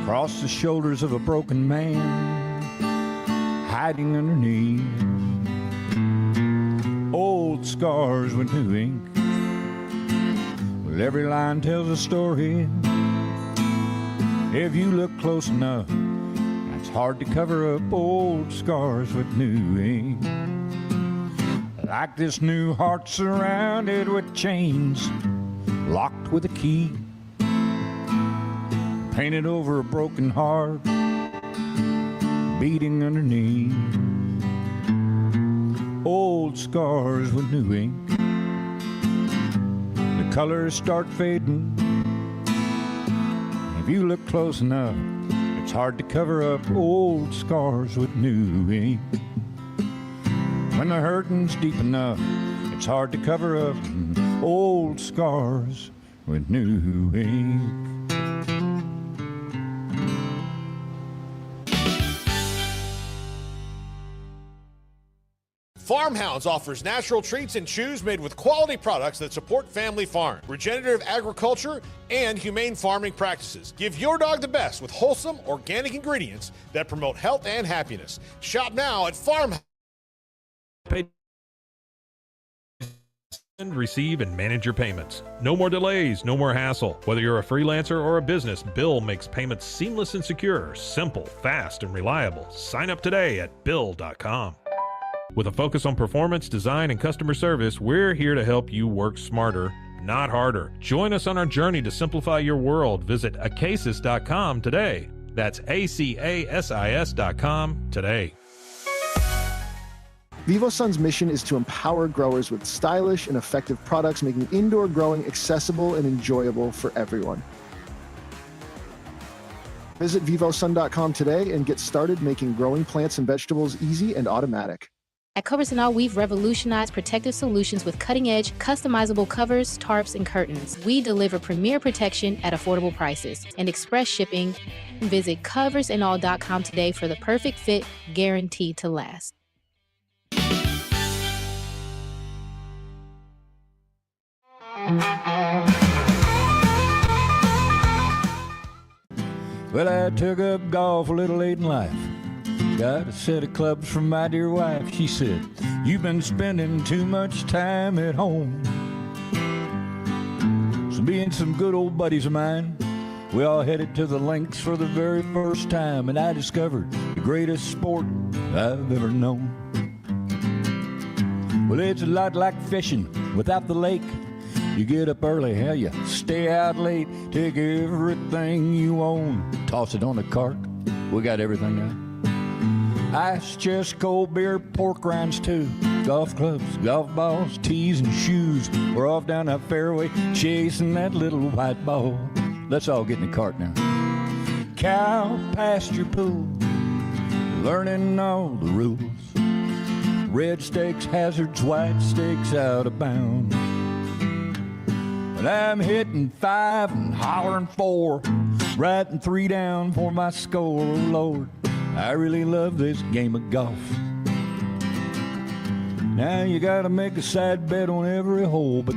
Speaker 11: across the shoulders of a broken man, hiding underneath. Old scars with new ink, well, every line tells a story. If you look close enough, it's hard to cover up old scars with new ink. Like this new heart surrounded with chains, locked with a key, painted over a broken heart, beating underneath. Old scars with new ink, the colors start fading. If you look close enough, it's hard to cover up old scars with new ink. When the hurting's deep enough, it's hard to cover up old scars with new ink.
Speaker 19: Farmhounds offers natural treats and chews made with quality products that support family farm, regenerative agriculture, and humane farming practices. Give your dog the best with wholesome, organic ingredients that promote health and happiness. Shop now at Farmhounds.
Speaker 10: Receive and manage your payments. No more delays, no more hassle. Whether you're a freelancer or a business, Bill makes payments seamless and secure, simple, fast, and reliable. Sign up today at Bill.com. With a focus on performance, design, and customer service, we're here to help you work smarter, not harder. Join us on our journey to simplify your world. Visit acasis.com today. That's ACASIS.com today.
Speaker 20: VivoSun's mission is to empower growers with stylish and effective products, making indoor growing accessible and enjoyable for everyone. Visit VivoSun.com today and get started making growing plants and vegetables easy and automatic.
Speaker 21: At Coversenal, we've revolutionized protective solutions with cutting-edge, customizable covers, tarps, and curtains. We deliver premier protection at affordable prices and express shipping. Visit coversenall.com today for the perfect fit, guaranteed to last.
Speaker 11: Well, I took up golf a little late in life. Got a set of clubs from my dear wife. She said, "You've been spending too much time at home." So me and some good old buddies of mine, we all headed to the links for the very first time, and I discovered the greatest sport I've ever known. Well, it's a lot like fishing without the lake. You get up early, hell, you stay out late, take everything you own, toss it on the cart. We got everything now. Ice chest, cold beer, pork rinds too, golf clubs, golf balls, tees and shoes. We're off down that fairway, chasing that little white ball. Let's all get in the cart now. Cow pasture pool, learning all the rules. Red stakes, hazards, white stakes out of bounds. And I'm hitting 5 and hollering 4, writing 3 down for my score. Oh Lord, I really love this game of golf. Now you gotta make a side bet on every hole, but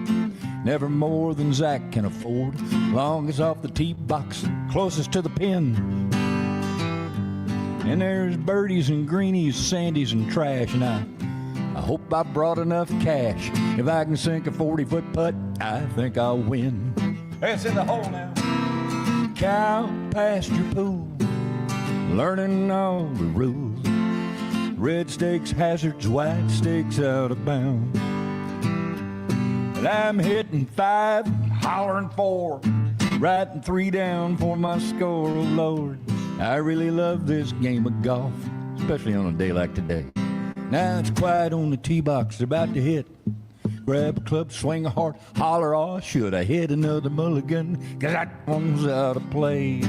Speaker 11: never more than Zach can afford. Long as off the tee box, closest to the pin. And there's birdies and greenies, sandies and trash, and I hope I brought enough cash. If I can sink a 40-foot putt, I think I'll win. It's in the hole now. Cow pasture pool, learning all the rules. Red stakes, hazards, white stakes out of bounds. And I'm hitting 5, hollering 4, writing 3 down for my score. Oh Lord, I really love this game of golf, especially on a day like today. Now it's quiet on the tee box, they're about to hit. Grab a club, swing a hard, holler, "Oh, should I hit another mulligan? 'Cause that one's out of play."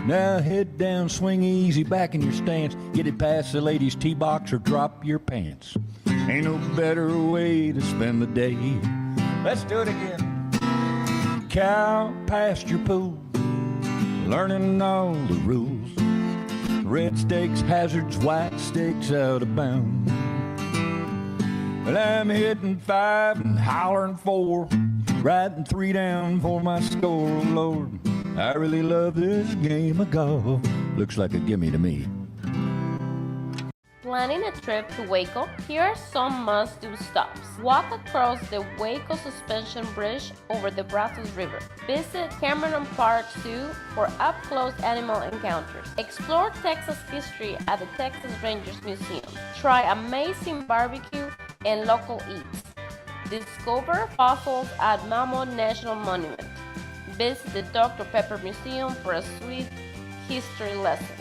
Speaker 11: Now head down, swing easy, back in your stance. Get it past the ladies' tee box or drop your pants. Ain't no better way to spend the day. Let's do it again. Cow pasture pool, learning all the rules. Red stakes, hazards, white stakes out of bounds. But I'm hitting 5 and hollering 4, writing 3 down for my score. Oh Lord, I really love this game of golf. Looks like a gimme to me.
Speaker 3: Planning a trip to Waco? Here are some must-do stops. Walk across the Waco Suspension Bridge over the Brazos River. Visit Cameron Park Zoo for up-close animal encounters. Explore Texas history at the Texas Rangers Museum. Try amazing barbecue and local eats. Discover fossils at Mammoth National Monument. Visit the Dr. Pepper Museum for a sweet history lesson.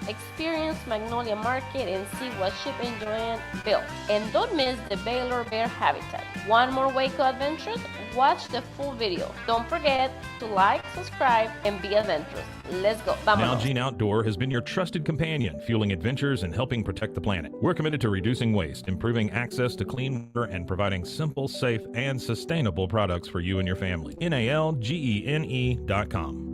Speaker 3: Experience Magnolia Market and see what Chip and Joanne built. And don't miss the Baylor Bear Habitat. Want more Waco adventures? Watch the full video. Don't forget to like, subscribe, and be adventurous. Let's go. Vámonos.
Speaker 10: Nalgene Outdoor has been your trusted companion, fueling adventures and helping protect the planet. We're committed to reducing waste, improving access to clean water, and providing simple, safe, and sustainable products for you and your family. NALGENE.com.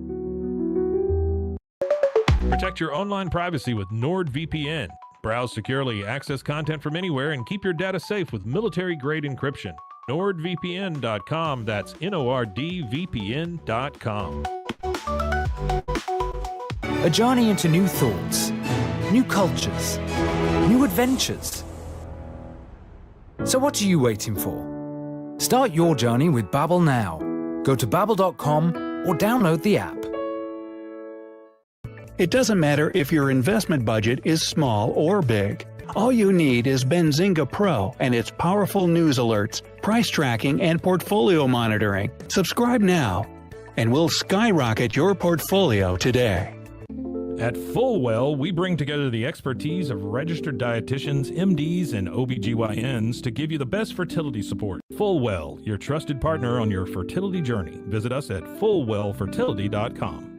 Speaker 10: Protect your online privacy with NordVPN. Browse securely, access content from anywhere, and keep your data safe with military-grade encryption. NordVPN.com. That's NORDVPN.com.
Speaker 22: A journey into new thoughts, new cultures, new adventures. So what are you waiting for? Start your journey with Babbel now. Go to babbel.com or download the app.
Speaker 23: It doesn't matter if your investment budget is small or big. All you need is Benzinga Pro and its powerful news alerts, price tracking, and portfolio monitoring. Subscribe now, and we'll skyrocket your portfolio today.
Speaker 10: At Fullwell, we bring together the expertise of registered dietitians, MDs, and OBGYNs to give you the best fertility support. Fullwell, your trusted partner on your fertility journey. Visit us at fullwellfertility.com.